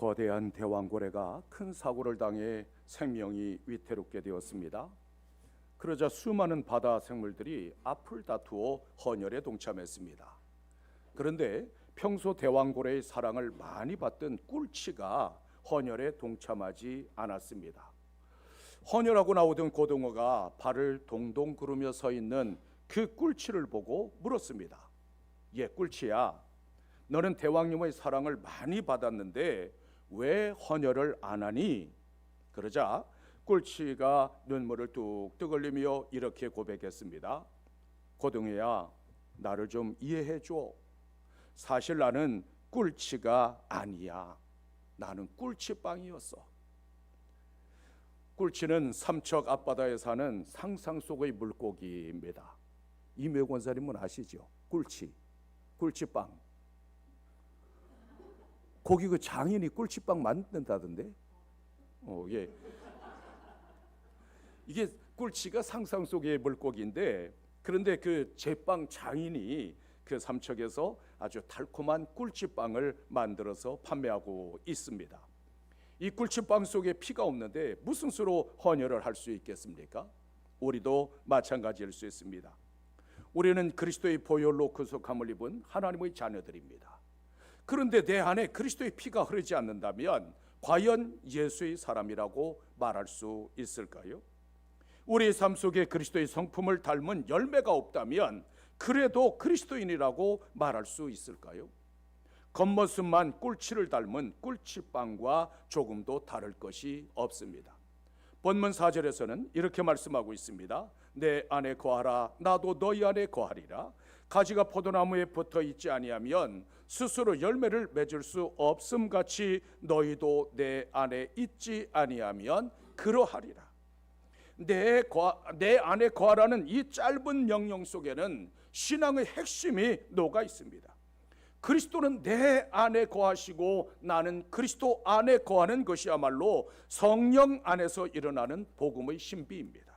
거대한 대왕고래가 큰 사고를 당해 생명이 위태롭게 되었습니다. 그러자 수많은 바다 생물들이 앞을 다투어 헌혈에 동참했습니다. 그런데 평소 대왕고래의 사랑을 많이 받던 꿀치가 헌혈에 동참하지 않았습니다. 헌혈하고 나오던 고등어가 발을 동동 구르며 서 있는 그 꿀치를 보고 물었습니다. 꿀치야, 너는 대왕님의 사랑을 많이 받았는데 왜 헌혈을 안 하니? 그러자 꿀치가 눈물을 뚝뚝 흘리며 이렇게 고백했습니다. 고등어야, 나를 좀 이해해 줘. 사실 나는 꿀치가 아니야. 나는 꿀치빵이었어. 꿀치는 삼척 앞바다에 사는 상상 속의 물고기입니다. 이묘 권사님은 아시죠? 꿀치, 꿀치빵. 거기 그 장인이 꿀치빵 만든다던데. 예. 이게 꿀치가 상상 속의 물고기인데, 그런데 그 제빵 장인이 그 삼척에서 아주 달콤한 꿀치빵을 만들어서 판매하고 있습니다. 이 꿀치빵 속에 피가 없는데 무슨 수로 헌혈을 할 수 있겠습니까? 우리도 마찬가지일 수 있습니다. 우리는 그리스도의 보혈로 구속함을 입은 하나님의 자녀들입니다. 그런데 내 안에 그리스도의 피가 흐르지 않는다면 과연 예수의 사람이라고 말할 수 있을까요? 우리의 삶 속에 그리스도의 성품을 닮은 열매가 없다면 그래도 그리스도인이라고 말할 수 있을까요? 겉모습만 꿀치를 닮은 꿀치빵과 조금도 다를 것이 없습니다. 본문 4절에서는 이렇게 말씀하고 있습니다. 내 안에 거하라, 나도 너희 안에 거하리라. 가지가 포도나무에 붙어 있지 아니하면 스스로 열매를 맺을 수 없음같이 너희도 내 안에 있지 아니하면 그러하리라. 내 안에 거하라는 이 짧은 명령 속에는 신앙의 핵심이 녹아 있습니다. 그리스도는 내 안에 거하시고 나는 그리스도 안에 거하는 것이야말로 성령 안에서 일어나는 복음의 신비입니다.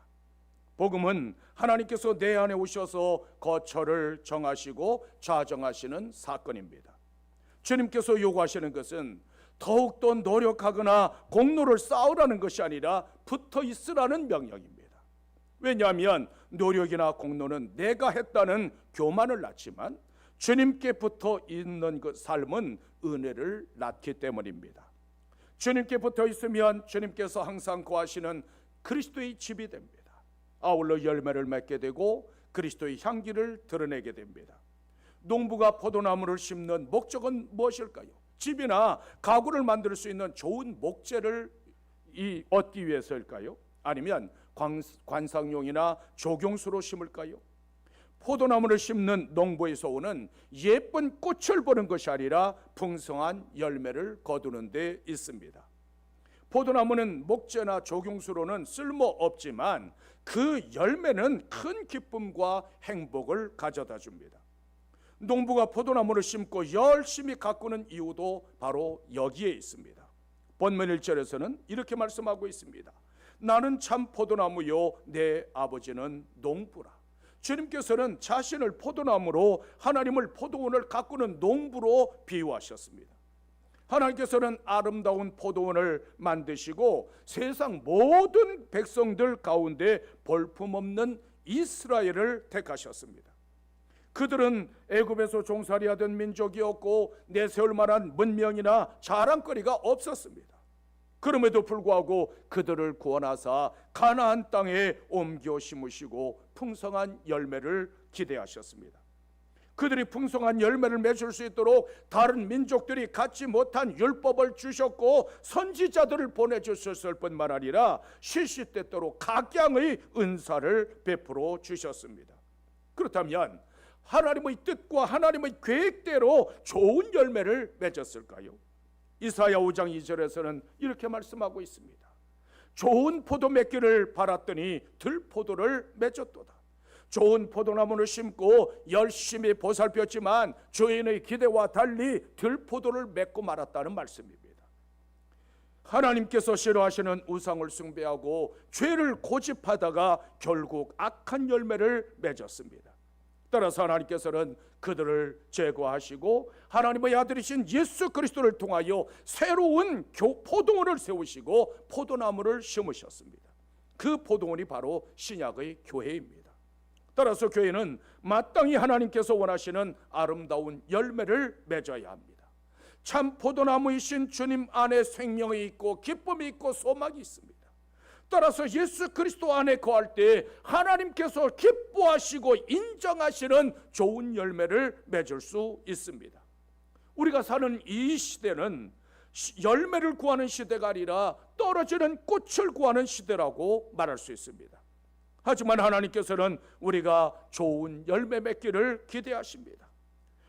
복음은 하나님께서 내 안에 오셔서 거처를 정하시고 좌정하시는 사건입니다. 주님께서 요구하시는 것은 더욱더 노력하거나 공로를 쌓으라는 것이 아니라 붙어 있으라는 명령입니다. 왜냐하면 노력이나 공로는 내가 했다는 교만을 낳지만 주님께 붙어 있는 그 삶은 은혜를 낳기 때문입니다. 주님께 붙어 있으면 주님께서 항상 거하시는 그리스도의 집이 됩니다. 아울러 열매를 맺게 되고 그리스도의 향기를 드러내게 됩니다. 농부가 포도나무를 심는 목적은 무엇일까요? 집이나 가구를 만들 수 있는 좋은 목재를 얻기 위해서일까요? 아니면 관상용이나 조경수로 심을까요? 포도나무를 심는 농부에서 오는 예쁜 꽃을 보는 것이 아니라 풍성한 열매를 거두는 데 있습니다. 포도나무는 목재나 조경수로는 쓸모없지만 그 열매는 큰 기쁨과 행복을 가져다 줍니다. 농부가 포도나무를 심고 열심히 가꾸는 이유도 바로 여기에 있습니다. 본문 1절에서는 이렇게 말씀하고 있습니다. 나는 참 포도나무요 내 아버지는 농부라. 주님께서는 자신을 포도나무로 하나님을 포도원을 가꾸는 농부로 비유하셨습니다. 하나님께서는 아름다운 포도원을 만드시고 세상 모든 백성들 가운데 볼품없는 이스라엘을 택하셨습니다. 그들은 애굽에서 종살이하던 민족이었고 내세울 만한 문명이나 자랑거리가 없었습니다. 그럼에도 불구하고 그들을 구원하사 가나안 땅에 옮겨 심으시고 풍성한 열매를 기대하셨습니다. 그들이 풍성한 열매를 맺을 수 있도록 다른 민족들이 갖지 못한 율법을 주셨고 선지자들을 보내주셨을 뿐만 아니라 시시때때로 각양의 은사를 베풀어 주셨습니다. 그렇다면 하나님의 뜻과 하나님의 계획대로 좋은 열매를 맺었을까요? 이사야 5장 2절에서는 이렇게 말씀하고 있습니다. 좋은 포도 맺기를 바랐더니 들포도를 맺었도다. 좋은 포도나무를 심고 열심히 보살폈지만 주인의 기대와 달리 들포도를 맺고 말았다는 말씀입니다. 하나님께서 싫어하시는 우상을 숭배하고 죄를 고집하다가 결국 악한 열매를 맺었습니다. 따라서 하나님께서는 그들을 제거하시고 하나님의 아들이신 예수 그리스도를 통하여 새로운 포도원을 세우시고 포도나무를 심으셨습니다. 그 포도원이 바로 신약의 교회입니다. 따라서 교회는 마땅히 하나님께서 원하시는 아름다운 열매를 맺어야 합니다. 참 포도나무이신 주님 안에 생명이 있고 기쁨이 있고 소망이 있습니다. 따라서 예수 그리스도 안에 거할 때 하나님께서 기뻐하시고 인정하시는 좋은 열매를 맺을 수 있습니다. 우리가 사는 이 시대는 열매를 구하는 시대가 아니라 떨어지는 꽃을 구하는 시대라고 말할 수 있습니다. 하지만 하나님께서는 우리가 좋은 열매 맺기를 기대하십니다.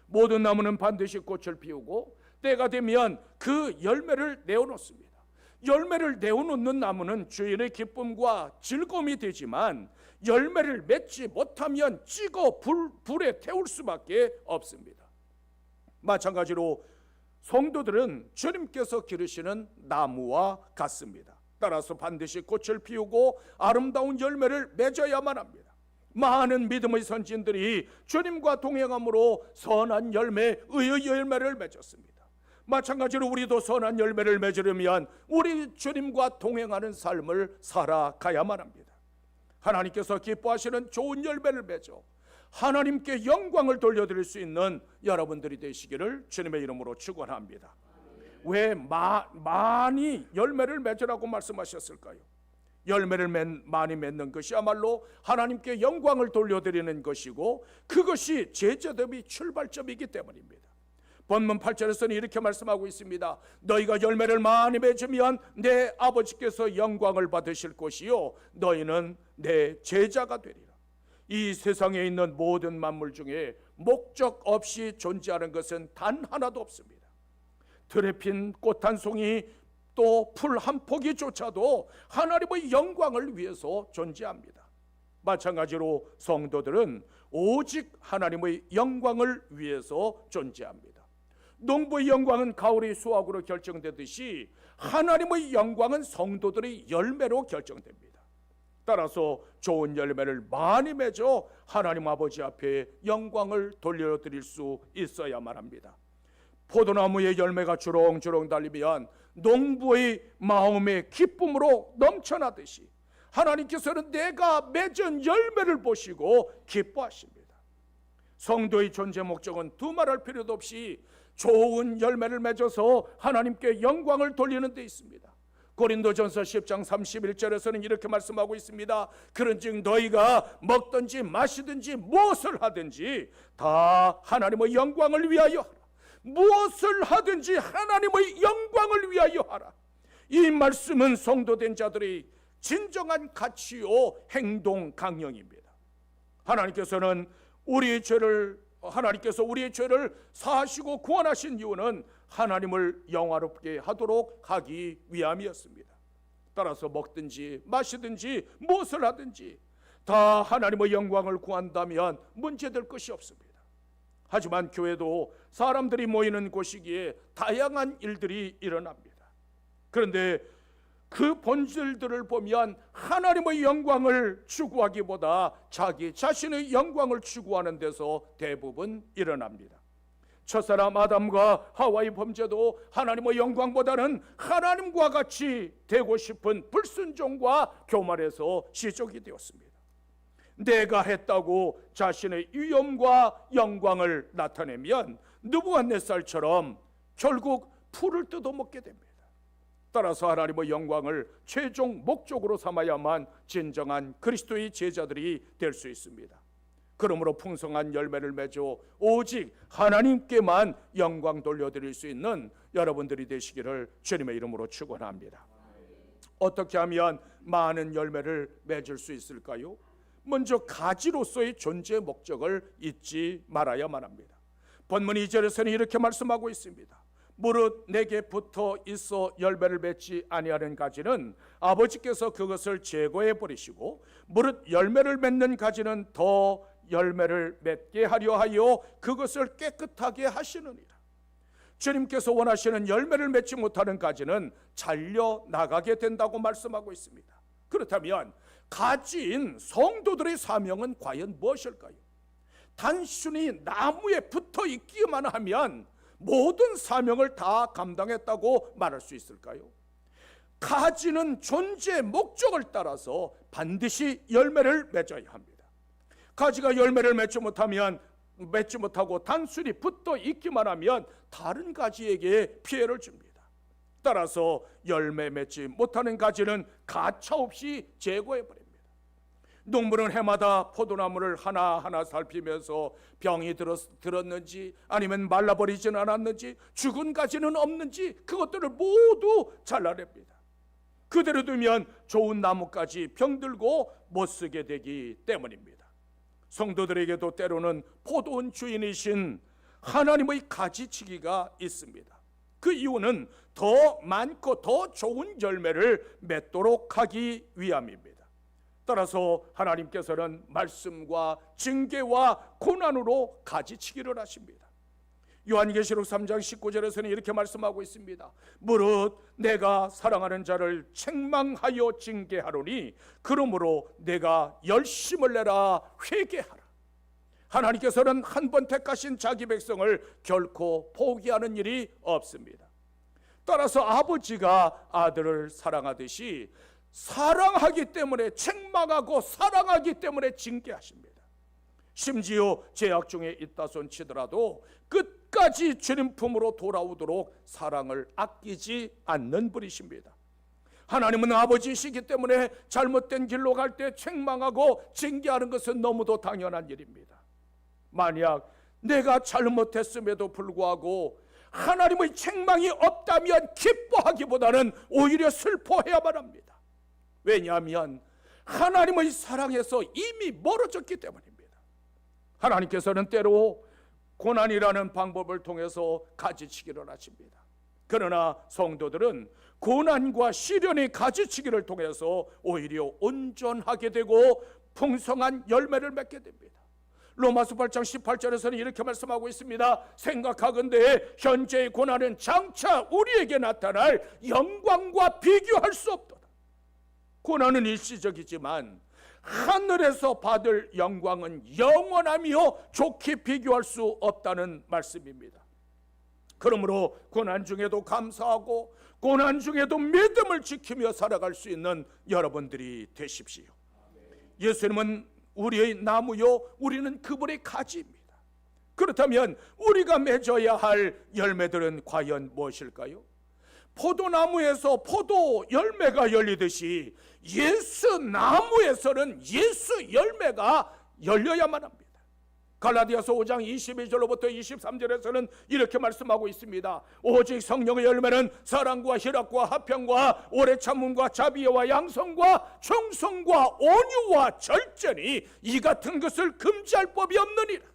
모든 나무는 반드시 꽃을 피우고 때가 되면 그 열매를 내어놓습니다. 열매를 내어놓는 나무는 주인의 기쁨과 즐거움이 되지만 열매를 맺지 못하면 찍어 불에 태울 수밖에 없습니다. 마찬가지로 성도들은 주님께서 기르시는 나무와 같습니다. 따라서 반드시 꽃을 피우고 아름다운 열매를 맺어야만 합니다. 많은 믿음의 선진들이 주님과 동행함으로 선한 열매, 의의 열매를 맺었습니다. 마찬가지로 우리도 선한 열매를 맺으려면 우리 주님과 동행하는 삶을 살아가야만 합니다. 하나님께서 기뻐하시는 좋은 열매를 맺어 하나님께 영광을 돌려드릴 수 있는 여러분들이 되시기를 주님의 이름으로 축원합니다. 왜 많이 열매를 맺으라고 말씀하셨을까요? 열매를 많이 맺는 것이야말로 하나님께 영광을 돌려드리는 것이고 그것이 제자됨의 출발점이기 때문입니다. 본문 8절에서는 이렇게 말씀하고 있습니다. 너희가 열매를 많이 맺으면 내 아버지께서 영광을 받으실 것이요 너희는 내 제자가 되리라. 이 세상에 있는 모든 만물 중에 목적 없이 존재하는 것은 단 하나도 없습니다. 들에 핀 꽃 한 송이 또 풀 한 포기조차도 하나님의 영광을 위해서 존재합니다. 마찬가지로 성도들은 오직 하나님의 영광을 위해서 존재합니다. 농부의 영광은 가을의 수확으로 결정되듯이 하나님의 영광은 성도들의 열매로 결정됩니다. 따라서 좋은 열매를 많이 맺어 하나님 아버지 앞에 영광을 돌려드릴 수 있어야만 합니다. 포도나무의 열매가 주렁주렁 달리면 농부의 마음의 기쁨으로 넘쳐나듯이 하나님께서는 내가 맺은 열매를 보시고 기뻐하십니다. 성도의 존재 목적은 두말할 필요도 없이 좋은 열매를 맺어서 하나님께 영광을 돌리는 데 있습니다. 고린도전서 10장 31절에서는 이렇게 말씀하고 있습니다. 그런즉 너희가 먹든지 마시든지 무엇을 하든지 다 하나님의 영광을 위하여 하라. 무엇을 하든지 하나님의 영광을 위하여 하라. 이 말씀은 성도된 자들의 진정한 가치요 행동 강령입니다. 하나님께서 우리의 죄를 사하시고 구원하신 이유는 하나님을 영화롭게 하도록 하기 위함이었습니다. 따라서 먹든지 마시든지 무엇을 하든지 다 하나님의 영광을 구한다면 문제될 것이 없습니다. 하지만 교회도 사람들이 모이는 곳이기에 다양한 일들이 일어납니다. 그런데 그 본질들을 보면 하나님의 영광을 추구하기보다 자기 자신의 영광을 추구하는 데서 대부분 일어납니다. 첫사람 아담과 하와의 범죄도 하나님의 영광보다는 하나님과 같이 되고 싶은 불순종과 교만에서 시작이 되었습니다. 내가 했다고 자신의 위엄과 영광을 나타내면 느부갓네살처럼 결국 풀을 뜯어먹게 됩니다. 따라서 하나님의 영광을 최종 목적으로 삼아야만 진정한 그리스도의 제자들이 될 수 있습니다. 그러므로 풍성한 열매를 맺어 오직 하나님께만 영광 돌려드릴 수 있는 여러분들이 되시기를 주님의 이름으로 축원합니다. 어떻게 하면 많은 열매를 맺을 수 있을까요? 먼저 가지로서의 존재 목적을 잊지 말아야만 합니다. 본문 2절에서는 이렇게 말씀하고 있습니다. 무릇 내게 붙어 있어 열매를 맺지 아니하는 가지는 아버지께서 그것을 제거해 버리시고 무릇 열매를 맺는 가지는 더 열매를 맺게 하려 하여 그것을 깨끗하게 하시느니라. 주님께서 원하시는 열매를 맺지 못하는 가지는 잘려 나가게 된다고 말씀하고 있습니다. 그렇다면 가지인 성도들의 사명은 과연 무엇일까요? 단순히 나무에 붙어 있기만 하면 모든 사명을 다 감당했다고 말할 수 있을까요? 가지는 존재의 목적을 따라서 반드시 열매를 맺어야 합니다. 가지가 열매를 맺지 못하고 단순히 붙어 있기만 하면 다른 가지에게 피해를 줍니다. 따라서 열매 맺지 못하는 가지는 가차없이 제거해 버립니다. 농부는 해마다 포도나무를 하나하나 살피면서 병이 들었는지 아니면 말라버리진 않았는지 죽은 가지는 없는지 그것들을 모두 잘라냅니다. 그대로 두면 좋은 나무까지 병들고 못 쓰게 되기 때문입니다. 성도들에게도 때로는 포도원 주인이신 하나님의 가지치기가 있습니다. 그 이유는 더 많고 더 좋은 열매를 맺도록 하기 위함입니다. 따라서 하나님께서는 말씀과 징계와 고난으로 가지치기를 하십니다. 요한계시록 3장 19절에서는 이렇게 말씀하고 있습니다. 무릇 내가 사랑하는 자를 책망하여 징계하노니 그러므로 내가 열심을 내라 회개하라. 하나님께서는 한 번 택하신 자기 백성을 결코 포기하는 일이 없습니다. 따라서 아버지가 아들을 사랑하듯이 사랑하기 때문에 책망하고 사랑하기 때문에 징계하십니다. 심지어 죄악 중에 있다 손치더라도 끝까지 주님 품으로 돌아오도록 사랑을 아끼지 않는 분이십니다. 하나님은 아버지이시기 때문에 잘못된 길로 갈 때 책망하고 징계하는 것은 너무도 당연한 일입니다. 만약 내가 잘못했음에도 불구하고 하나님의 책망이 없다면 기뻐하기보다는 오히려 슬퍼해야만 합니다. 왜냐하면 하나님의 사랑에서 이미 멀어졌기 때문입니다. 하나님께서는 때로 고난이라는 방법을 통해서 가지치기를 하십니다. 그러나 성도들은 고난과 시련의 가지치기를 통해서 오히려 온전하게 되고 풍성한 열매를 맺게 됩니다. 로마서 8장 18절에서는 이렇게 말씀하고 있습니다. 생각하건대 현재의 고난은 장차 우리에게 나타날 영광과 비교할 수 없도다. 고난은 일시적이지만 하늘에서 받을 영광은 영원하며 좋게 비교할 수 없다는 말씀입니다. 그러므로 고난 중에도 감사하고 고난 중에도 믿음을 지키며 살아갈 수 있는 여러분들이 되십시오. 예수님은 우리의 나무요 우리는 그분의 가지입니다. 그렇다면 우리가 맺어야 할 열매들은 과연 무엇일까요? 포도나무에서 포도 열매가 열리듯이 예수 나무에서는 예수 열매가 열려야만 합니다. 갈라디아서 5장 22절로부터 23절에서는 이렇게 말씀하고 있습니다. 오직 성령의 열매는 사랑과 희락과 화평과 오래 참음과 자비와 양성과 충성과 온유와 절제니 이 같은 것을 금지할 법이 없느니라.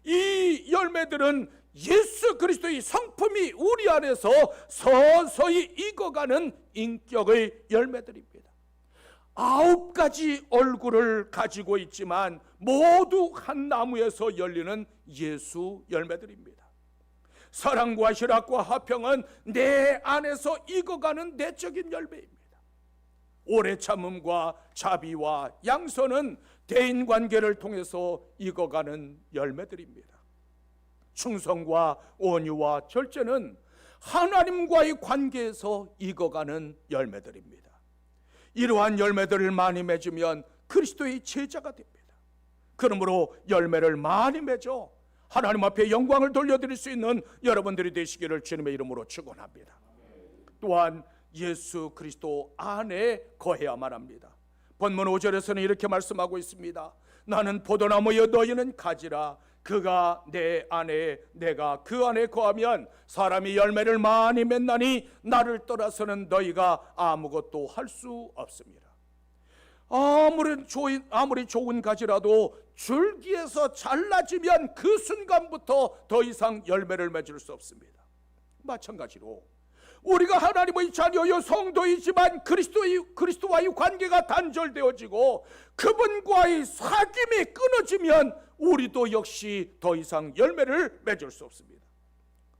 이 열매들은 예수 그리스도의 성품이 우리 안에서 서서히 익어가는 인격의 열매들입니다. 9가지 얼굴을 가지고 있지만 모두 한 나무에서 열리는 예수 열매들입니다. 사랑과 희락과 화평은 내 안에서 익어가는 내적인 열매입니다. 오래 참음과 자비와 양선은 대인관계를 통해서 익어가는 열매들입니다. 충성과 온유와 절제는 하나님과의 관계에서 익어가는 열매들입니다. 이러한 열매들을 많이 맺으면 그리스도의 제자가 됩니다. 그러므로 열매를 많이 맺어 하나님 앞에 영광을 돌려드릴 수 있는 여러분들이 되시기를 주님의 이름으로 축원합니다. 또한 예수 그리스도 안에 거해야만 합니다. 본문 5절에서는 이렇게 말씀하고 있습니다. 나는 포도나무여 너희는 가지라. 그가 내 안에 내가 그 안에 거하면 사람이 열매를 많이 맺나니 나를 떠나서는 너희가 아무것도 할 수 없습니다. 아무리 좋은 가지라도 줄기에서 잘라지면 그 순간부터 더 이상 열매를 맺을 수 없습니다. 마찬가지로 우리가 하나님의 자녀요 성도이지만 그리스도와의 관계가 단절되어지고 그분과의 사귐이 끊어지면 우리도 역시 더 이상 열매를 맺을 수 없습니다.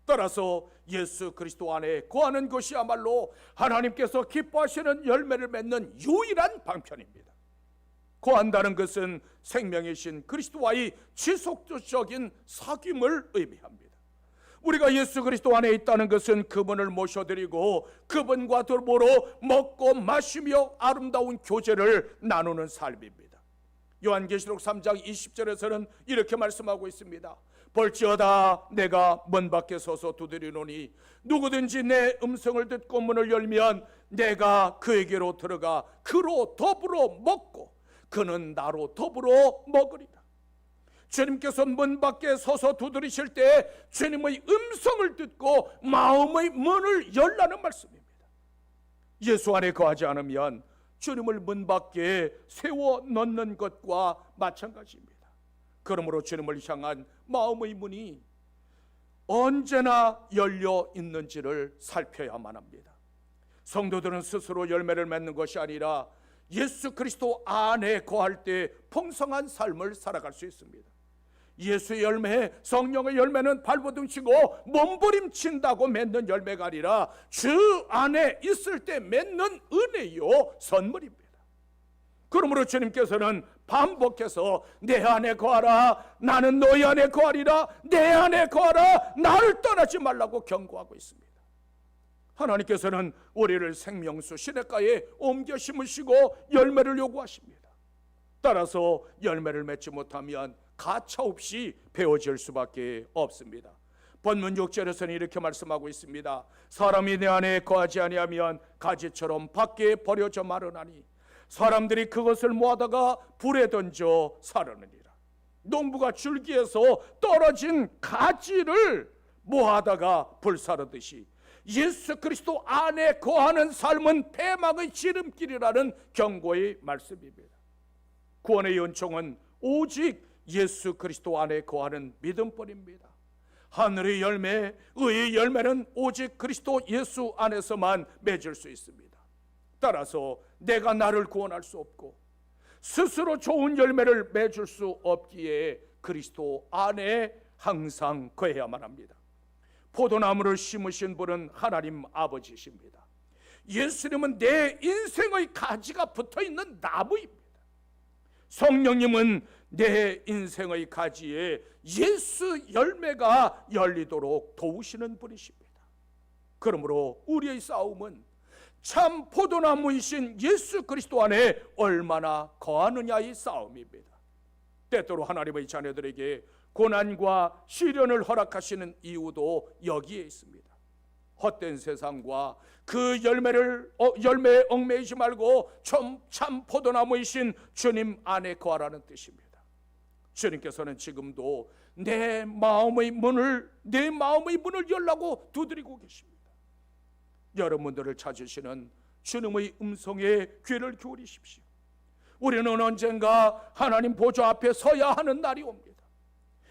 따라서 예수 그리스도 안에 거하는 것이야말로 하나님께서 기뻐하시는 열매를 맺는 유일한 방편입니다. 거한다는 것은 생명이신 그리스도와의 지속적인 사귐을 의미합니다. 우리가 예수 그리스도 안에 있다는 것은 그분을 모셔드리고 그분과 더불어 먹고 마시며 아름다운 교제를 나누는 삶입니다. 요한계시록 3장 20절에서는 이렇게 말씀하고 있습니다. 볼지어다 내가 문 밖에 서서 두드리노니 누구든지 내 음성을 듣고 문을 열면 내가 그에게로 들어가 그로 더불어 먹고 그는 나로 더불어 먹으리라. 주님께서 문 밖에 서서 두드리실 때 주님의 음성을 듣고 마음의 문을 열라는 말씀입니다. 예수 안에 거하지 않으면 주님을 문 밖에 세워 넣는 것과 마찬가지입니다. 그러므로 주님을 향한 마음의 문이 언제나 열려 있는지를 살펴야만 합니다. 성도들은 스스로 열매를 맺는 것이 아니라 예수 그리스도 안에 거할 때 풍성한 삶을 살아갈 수 있습니다. 예수의 열매, 성령의 열매는 발버둥치고 몸부림친다고 맺는 열매가 아니라 주 안에 있을 때 맺는 은혜요 선물입니다. 그러므로 주님께서는 반복해서 내 안에 거하라, 나는 너희 안에 거하리라, 내 안에 거하라, 나를 떠나지 말라고 경고하고 있습니다. 하나님께서는 우리를 생명수 시냇가에 옮겨 심으시고 열매를 요구하십니다. 따라서 열매를 맺지 못하면 가차없이 베어질 수밖에 없습니다. 본문 6절에서는 이렇게 말씀하고 있습니다. 사람이 내 안에 거하지 아니하면 가지처럼 밖에 버려져 마르나니 사람들이 그것을 모아다가 불에 던져 사르느니라. 농부가 줄기에서 떨어진 가지를 모아다가 불사르듯이 예수 그리스도 안에 거하는 삶은 패망의 지름길이라는 경고의 말씀입니다. 구원의 연총은 오직 예수 그리스도 안에 거하는 믿음뿐입니다. 하늘의 열매, 의의 열매는 오직 그리스도 예수 안에서만 맺을 수 있습니다. 따라서 내가 나를 구원할 수 없고 스스로 좋은 열매를 맺을 수 없기에 그리스도 안에 항상 거해야만 합니다. 포도나무를 심으신 분은 하나님 아버지십니다. 예수님은 내 인생의 가지가 붙어있는 나무입니다. 성령님은 내 인생의 가지에 예수 열매가 열리도록 도우시는 분이십니다. 그러므로 우리의 싸움은 참 포도나무이신 예수 그리스도 안에 얼마나 거하느냐의 싸움입니다. 때때로 하나님의 자녀들에게 고난과 시련을 허락하시는 이유도 여기에 있습니다. 헛된 세상과 그 열매에 얽매이지 말고 참 포도나무이신 주님 안에 거하라는 뜻입니다. 주님께서는 지금도 내 마음의 문을 열라고 두드리고 계십니다. 여러분들을 찾으시는 주님의 음성에 귀를 기울이십시오. 우리는 언젠가 하나님 보좌 앞에 서야 하는 날이 옵니다.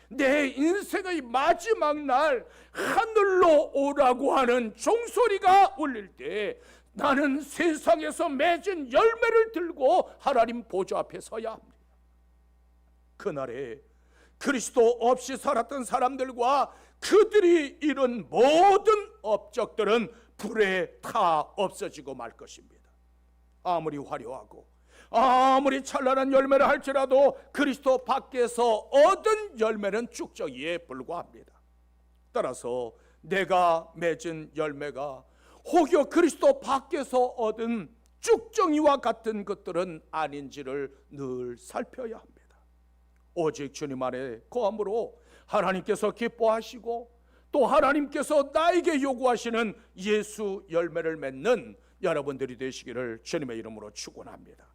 내 인생의 마지막 날 하늘로 오라고 하는 종소리가 울릴 때 나는 세상에서 맺은 열매를 들고 하나님 보좌 앞에 서야 합니다. 그날에 그리스도 없이 살았던 사람들과 그들이 이룬 모든 업적들은 불에 타 없어지고 말 것입니다. 아무리 화려하고 아무리 찬란한 열매를 할지라도 그리스도 밖에서 얻은 열매는 쭉정이에 불과합니다. 따라서 내가 맺은 열매가 혹여 그리스도 밖에서 얻은 쭉정이와 같은 것들은 아닌지를 늘 살펴야 합니다. 오직 주님 안에 거함으로 하나님께서 기뻐하시고 또 하나님께서 나에게 요구하시는 예수 열매를 맺는 여러분들이 되시기를 주님의 이름으로 축원합니다.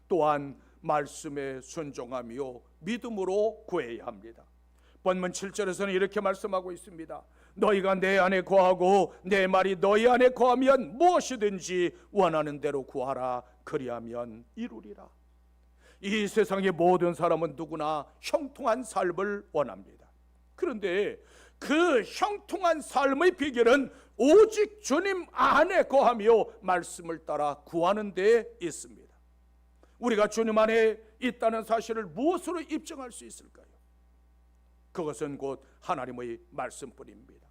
또한 말씀에 순종하며 믿음으로 구해야 합니다. 본문 7절에서는 이렇게 말씀하고 있습니다. 너희가 내 안에 거하고 내 말이 너희 안에 거하면 무엇이든지 원하는 대로 구하라. 그리하면 이루리라. 이 세상의 모든 사람은 누구나 형통한 삶을 원합니다. 그런데 그 형통한 삶의 비결은 오직 주님 안에 거하며 말씀을 따라 구하는 데 있습니다. 우리가 주님 안에 있다는 사실을 무엇으로 입증할 수 있을까요? 그것은 곧 하나님의 말씀뿐입니다.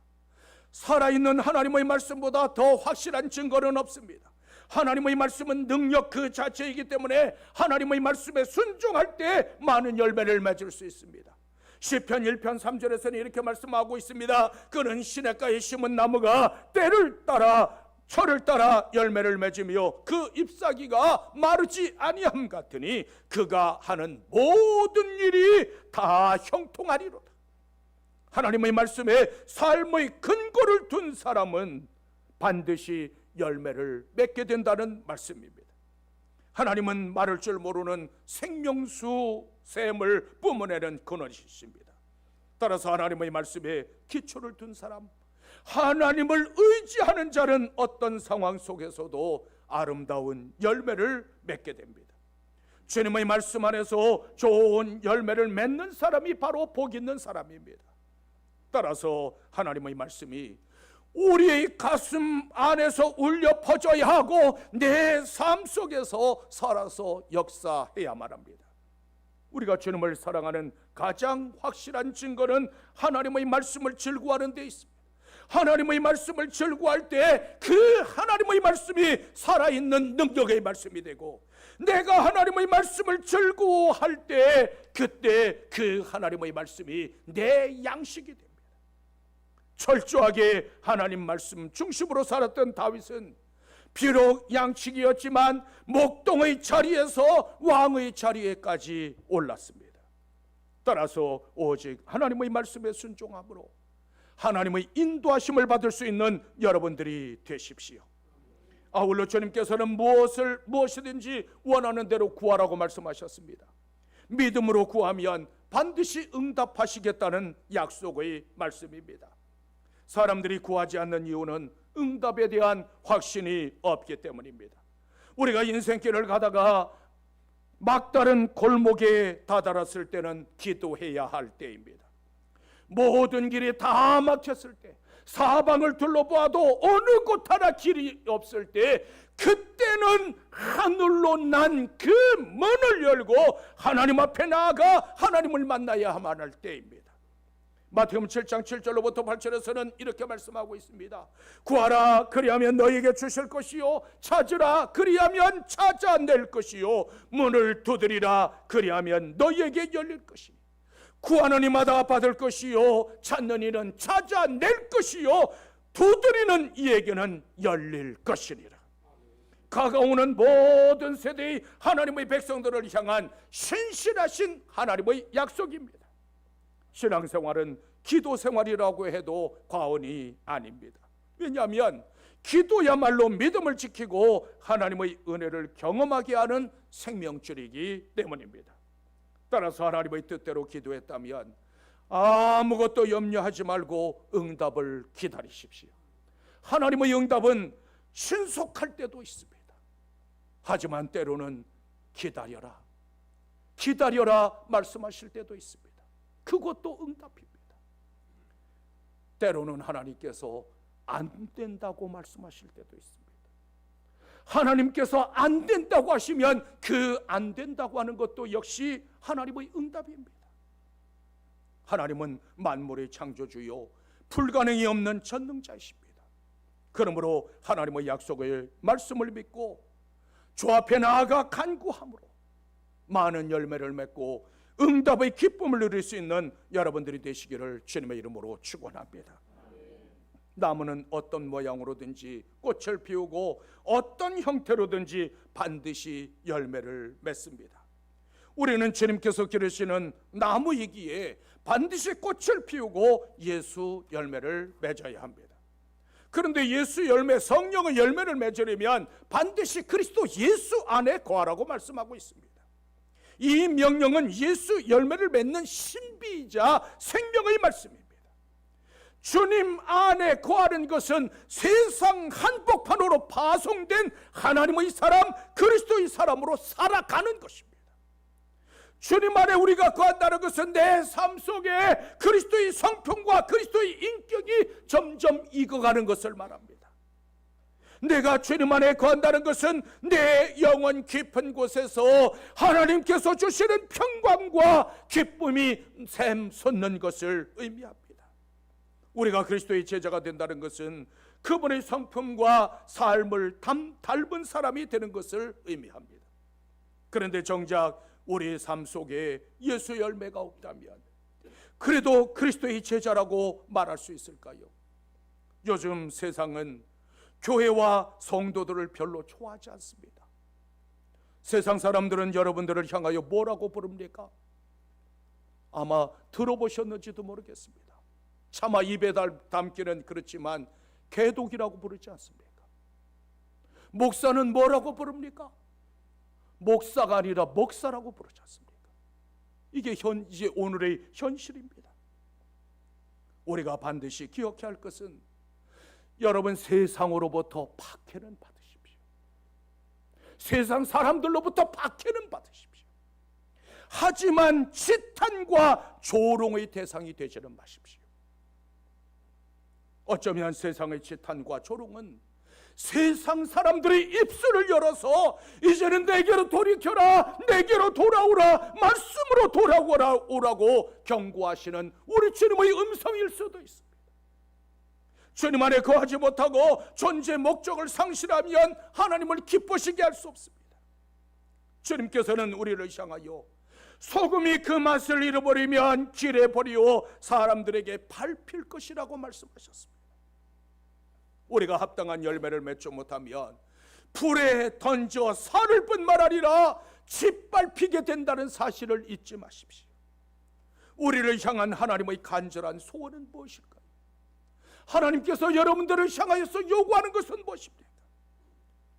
살아있는 하나님의 말씀보다 더 확실한 증거는 없습니다. 하나님의 말씀은 능력 그 자체이기 때문에 하나님의 말씀에 순종할 때 많은 열매를 맺을 수 있습니다. 시편 1편 3절에서는 이렇게 말씀하고 있습니다. 그는 시냇가에 심은 나무가 때를 따라 철을 따라 열매를 맺으며 그 잎사귀가 마르지 아니함 같으니 그가 하는 모든 일이 다 형통하리로다. 하나님의 말씀에 삶의 근거를 둔 사람은 반드시 열매를 맺게 된다는 말씀입니다. 하나님은 마를 줄 모르는 생명수 샘을 뿜어내는 근원이십니다. 따라서 하나님의 말씀에 기초를 둔 사람, 하나님을 의지하는 자는 어떤 상황 속에서도 아름다운 열매를 맺게 됩니다. 주님의 말씀 안에서 좋은 열매를 맺는 사람이 바로 복 있는 사람입니다. 따라서 하나님의 말씀이 우리의 가슴 안에서 울려 퍼져야 하고 내 삶 속에서 살아서 역사해야만 합니다. 우리가 주님을 사랑하는 가장 확실한 증거는 하나님의 말씀을 즐거워하는 데 있습니다. 하나님의 말씀을 즐거워할 때 그 하나님의 말씀이 살아있는 능력의 말씀이 되고, 내가 하나님의 말씀을 즐거워할 때 그때 그 하나님의 말씀이 내 양식이 됩니다. 철저하게 하나님 말씀 중심으로 살았던 다윗은 비록 양측이었지만 목동의 자리에서 왕의 자리에까지 올랐습니다. 따라서 오직 하나님의 말씀에 순종함으로 하나님의 인도하심을 받을 수 있는 여러분들이 되십시오. 아울러 주님께서는 무엇이든지 원하는 대로 구하라고 말씀하셨습니다. 믿음으로 구하면 반드시 응답하시겠다는 약속의 말씀입니다. 사람들이 구하지 않는 이유는 응답에 대한 확신이 없기 때문입니다. 우리가 인생길을 가다가 막다른 골목에 다다랐을 때는 기도해야 할 때입니다. 모든 길이 다 막혔을 때, 사방을 둘러보아도 어느 곳 하나 길이 없을 때, 그때는 하늘로 난 그 문을 열고 하나님 앞에 나아가 하나님을 만나야만 할 때입니다. 마태복음 7장 7절로부터 8절에서는 이렇게 말씀하고 있습니다. 구하라 그리하면 너희에게 주실 것이요, 찾으라 그리하면 찾아낼 것이요, 문을 두드리라 그리하면 너희에게 열릴 것이니 구하는 이마다 받을 것이요, 찾는 이는 찾아낼 것이요, 두드리는 이에게는 열릴 것이니라. 가까우는 모든 세대의 하나님의 백성들을 향한 신실하신 하나님의 약속입니다. 신앙생활은 기도생활이라고 해도 과언이 아닙니다. 왜냐하면 기도야말로 믿음을 지키고 하나님의 은혜를 경험하게 하는 생명줄이기 때문입니다. 따라서 하나님의 뜻대로 기도했다면 아무것도 염려하지 말고 응답을 기다리십시오. 하나님의 응답은 신속할 때도 있습니다. 하지만 때로는 기다려라, 기다려라 말씀하실 때도 있습니다. 그것도 응답입니다. 때로는 하나님께서 안 된다고 말씀하실 때도 있습니다. 하나님께서 안 된다고 하시면 그 안 된다고 하는 것도 역시 하나님의 응답입니다. 하나님은 만물의 창조주요 불가능이 없는 전능자이십니다. 그러므로 하나님의 약속의 말씀을 믿고 주 앞에 나아가 간구함으로 많은 열매를 맺고 응답의 기쁨을 누릴 수 있는 여러분들이 되시기를 주님의 이름으로 축원합니다. 나무는 어떤 모양으로든지 꽃을 피우고 어떤 형태로든지 반드시 열매를 맺습니다. 우리는 주님께서 기르시는 나무이기에 반드시 꽃을 피우고 예수 열매를 맺어야 합니다. 그런데 예수 열매, 성령의 열매를 맺으려면 반드시 그리스도 예수 안에 거하라고 말씀하고 있습니다. 이 명령은 예수 열매를 맺는 신비이자 생명의 말씀입니다. 주님 안에 거하는 것은 세상 한복판으로 파송된 하나님의 사람, 그리스도의 사람으로 살아가는 것입니다. 주님 안에 우리가 거한다는 것은 내 삶 속에 그리스도의 성품과 그리스도의 인격이 점점 익어가는 것을 말합니다. 내가 주님 안에 거한다는 것은 내 영혼 깊은 곳에서 하나님께서 주시는 평강과 기쁨이 샘솟는 것을 의미합니다. 우리가 그리스도의 제자가 된다는 것은 그분의 성품과 삶을 닮은 사람이 되는 것을 의미합니다. 그런데 정작 우리의 삶 속에 예수 열매가 없다면 그래도 그리스도의 제자라고 말할 수 있을까요? 요즘 세상은 교회와 성도들을 별로 좋아하지 않습니다. 세상 사람들은 여러분들을 향하여 뭐라고 부릅니까? 아마 들어보셨는지도 모르겠습니다. 차마 입에 담기는 그렇지만 개독이라고 부르지 않습니까? 목사는 뭐라고 부릅니까? 목사가 아니라 목사라고 부르지 않습니까? 이게 이제 오늘의 현실입니다. 우리가 반드시 기억해야 할 것은 여러분, 세상으로부터 박해는 받으십시오. 세상 사람들로부터 박해는 받으십시오. 하지만 지탄과 조롱의 대상이 되지는 마십시오. 어쩌면 세상의 지탄과 조롱은 세상 사람들의 입술을 열어서 이제는 내게로 돌이켜라, 내게로 돌아오라, 말씀으로 돌아오라고 경고하시는 우리 주님의 음성일 수도 있습니다. 주님 안에 거하지 못하고 존재 목적을 상실하면 하나님을 기쁘시게 할 수 없습니다. 주님께서는 우리를 향하여 소금이 그 맛을 잃어버리면 길에 버리고 사람들에게 밟힐 것이라고 말씀하셨습니다. 우리가 합당한 열매를 맺지 못하면 불에 던져 살을 뿐만 아니라 짓밟히게 된다는 사실을 잊지 마십시오. 우리를 향한 하나님의 간절한 소원은 무엇일까요? 하나님께서 여러분들을 향하여서 요구하는 것은 무엇입니까?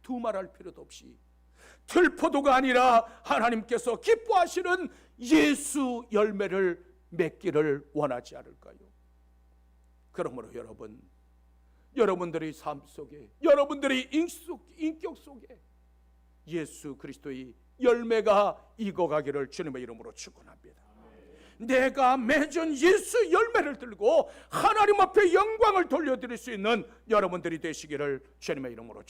두말할 필요도 없이 들포도가 아니라 하나님께서 기뻐하시는 예수 열매를 맺기를 원하지 않을까요? 그러므로 여러분들의 삶 속에, 여러분들의 인격 속에 예수 그리스도의 열매가 익어가기를 주님의 이름으로 축원합니다. 내가 맺은 예수 열매를 들고 하나님 앞에 영광을 돌려드릴 수 있는 여러분들이 되시기를 주님의 이름으로 축원합니다.